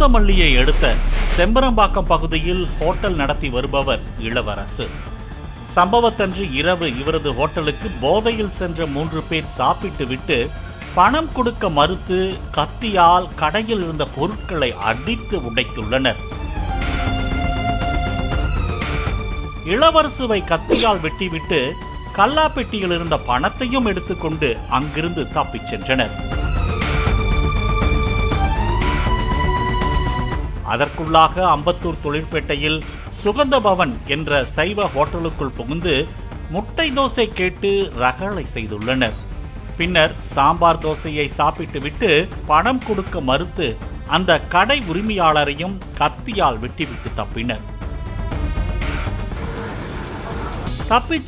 பூந்தமல்லியை அடுத்த செம்பரம்பாக்கம் பகுதியில் ஹோட்டல் நடத்தி வருபவர் இளவரசு. சம்பவத்தன்று இரவு இவரது ஹோட்டலுக்கு போதையில் சென்ற 3 பேர் சாப்பிட்டு விட்டு பணம் கொடுக்க மறுத்து கத்தியால் கடையில் இருந்த பொருட்களை அடித்து உடைத்துள்ளனர். இளவரசுவை கத்தியால் வெட்டிவிட்டு கல்லாப்பெட்டியில் இருந்த பணத்தையும் எடுத்துக்கொண்டு அங்கிருந்து தப்பிச் சென்றனர். அதற்குள்ளாக அம்பத்தூர் தொழிற்பேட்டையில் சுகந்த பவன் என்ற சைவ ஹோட்டலுக்குள் புகுந்து முட்டை தோசை கேட்டு ரகளை செய்துள்ளனர். பின்னர் சாம்பார் தோசையை சாப்பிட்டுவிட்டு பணம் கொடுக்க மறுத்து அந்த கடை உரிமையாளரையும் கத்தியால் வெட்டிவிட்டு தப்பினர். தப்பிச்